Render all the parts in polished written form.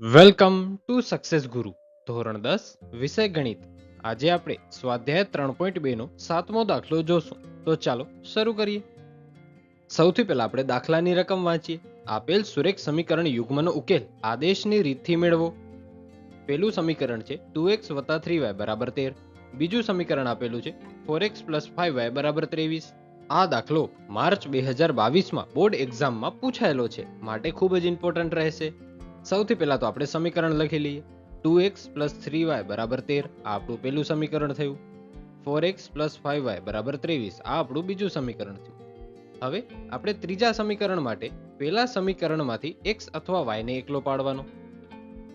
Welcome to success ગુરુ ધોરણ 10 વિષય ગણિત. આજે આપણે સ્વાધ્યાય 3.2 નો 7મો દાખલો જોશું. તો ચાલો શરૂ કરીએ. સૌથી પહેલા આપણે દાખલાની રકમ વાંચીએ. આપેલ સુરેખ સમીકરણ યુગ્મનો ઉકેલ આદેશની રીતથી મેળવો. પહેલું સમીકરણ છે 2x + 3y = 13. બીજું સમીકરણ આપેલું છે 4x + 5y = 23. આ દાખલો માર્ચ 2022માં બોર્ડ એક્ઝામમાં પૂછાયેલો છે, માટે ખૂબ જ ઇમ્પોર્ટન્ટ રહેશે. સૌથી પહેલા તો આપણે સમીકરણ લખી લઈએ. 2x + 3y = 13 આ આપણું પહેલું સમીકરણ થયું. 4x + 5y = 23 આ આપણું બીજું સમીકરણ થયું. હવે આપણે ત્રીજા સમીકરણ માટે પહેલા સમીકરણમાંથી x અથવા y ને એકલો પાડવાનો.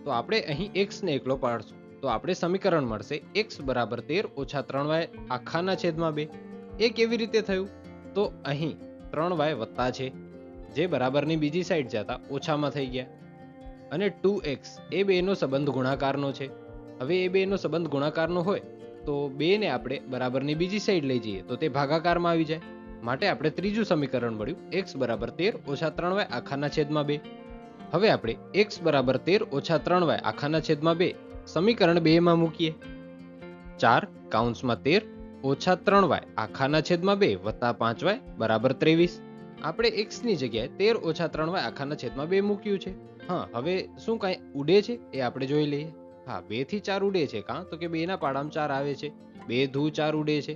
તો આપણે અહીં x ને એકલો પાડશું તો આપણે સમીકરણ મળશે x = 13 - 3y આખાના છેદમાં 2. એ કેવી રીતે થયું? તો અહીં 3y વત્તા છે જે બરાબરની બીજી સાઈડ જતા ઓછામાં થઈ ગયા, અને 2x એ બેનો સંબંધ ગુણાકારનો છે. હવે એ બેનો સંબંધ ગુણાકારનો હોય તો 2 ને આપણે બરાબરની બીજી સાઈડ લઈ જઈએ તો તે ભાગાકારમાં આવી જાય, માટે આપણે ત્રીજું સમીકરણ મળ્યું x = 13 - 3y આખાના છેદમાં 2. હવે આપણે x = 13 - 3y આખાના છેદમાં 2 સમીકરણ 2 માં મૂકીએ. 4 - 3y આખાના છેદમાં 2 વત્તા 5y = 23. આપણે x ની જગ્યાએ 13 - 3y આખાના છેદમાં 2 મૂક્યું છે. હા, હવે શું કાંઈ ઉડે છે એ આપણે જોઈ લઈએ. હા, 2 થી 4 ઉડે છે. કાં તો કે 2 ના પાડામાં 4 આવે છે, 2 ધૂ 4 ઉડે છે,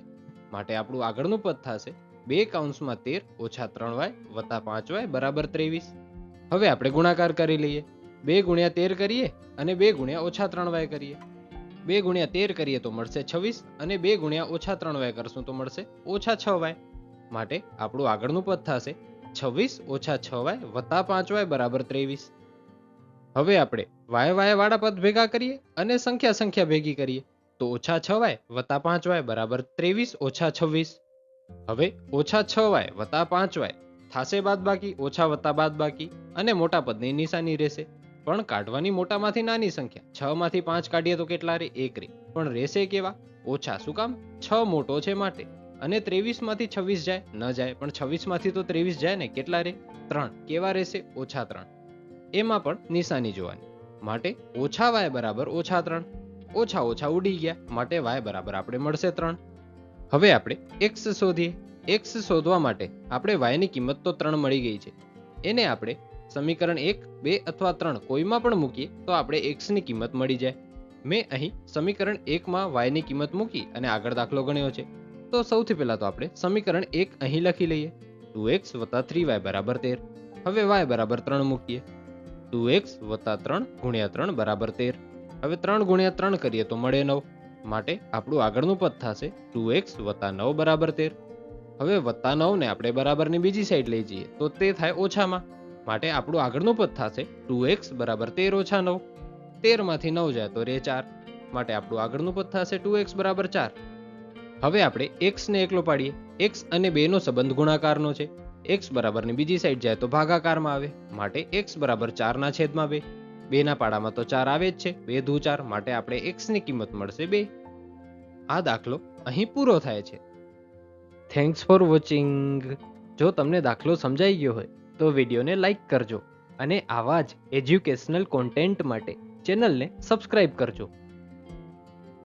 માટે આપણું આગળનું પદ થશે 2 * 13 - 3y વત્તા 5y = 23. હવે આપણે ગુણાકાર કરી લઈએ. 2 × 13 કરીએ અને 2 × -3y કરીએ. 2 × 13 કરીએ તો મળશે 26 અને 2 × -3y કરશું તો મળશે -6y. માટે આપણું આગળનું પદ થશે 26 - 6y વત્તા 5y = 23. હવે આપણે y વાળા પદ ભેગા કરીએ અને સંખ્યા ભેગી કરીએ તો -6y વત્તા 5y = 23 - 26. હવે -6y વત્તા 5y થાશે બાદબાકી, ઓછા વત્તા બાદબાકી, અને મોટા પદની નિશાની રહેશે. પણ કાઢવાની મોટામાંથી નાની સંખ્યા. 6 માંથી 5 કાઢીએ તો કેટલા રે? 1 રે. પણ રહેશે કેવા? ઓછા. શું કામ? 6 મોટો છે માટે. અને 23 માંથી 26 જાય? ન જાય. પણ 26 માંથી તો 23 જાય ને. કેટલા રે? 3. કેવા રહેશે? -3. એમાં પણ નિશાની જોવાની, માટે -y = -3. ઓછા ઉડી ગયા માટે y બરાબર આપણે મળશે 3. હવે આપણે x શોધીએ. x શોધવા માટે આપણે y ની કિંમત તો 3 મળી ગઈ છે. એને આપણે સમીકરણ 1, 2 અથવા 3 કોઈમાં પણ મૂકીએ તો આપણે x ની કિંમત મળી જાય. મેં અહીં સમીકરણ 1 માં y ની કિંમત મૂકી અને આગળ દાખલો ગણ્યો છે. તો સૌથી પહેલા તો આપણે સમીકરણ 1 અહીં લખી લઈએ. 2x + 3y = 13. હવે y બરાબર 3 મૂકીએ. 2x + 3 × 3 = 13. હવે 3 × 3 કરીએ તો મળે 9. માટે આપણું આગળનું પદ થશે 2x + 9 = 13. હવે +9 ને આપણે બરાબરની બીજી સાઈડ લઈ જઈએ તો તે થાય ઓછામાં, માટે આપણું આગળનું પદ થશે 2x = 13 - 9. 13 માંથી 9 જાય તો રહે 4, માટે આપણું આગળનું પદ થશે 2x = 4. હવે આપણે x ને એકલો પાડીએ. x અને 2 નો સંબંધ ગુણાકારનો છે. x બરાબરની બીજી સાઈડ જાય તો ભાગાકારમાં આવે, માટે x = 4/2. 2 ના પાડામાં તો 4 આવે જ છે, 2 ધૂ 4, માટે આપણે x ની કિંમત મળશે 2. આ દાખલો અહીં પૂરો થાય છે. Thanks for watching. જો તમને દાખલો સમજાઈ ગયો હોય તો વિડીયોને લાઈક કરજો અને આવા જ એજ્યુકેશનલ કોન્ટેન્ટ માટે ચેનલને સબસ્ક્રાઇબ કરજો.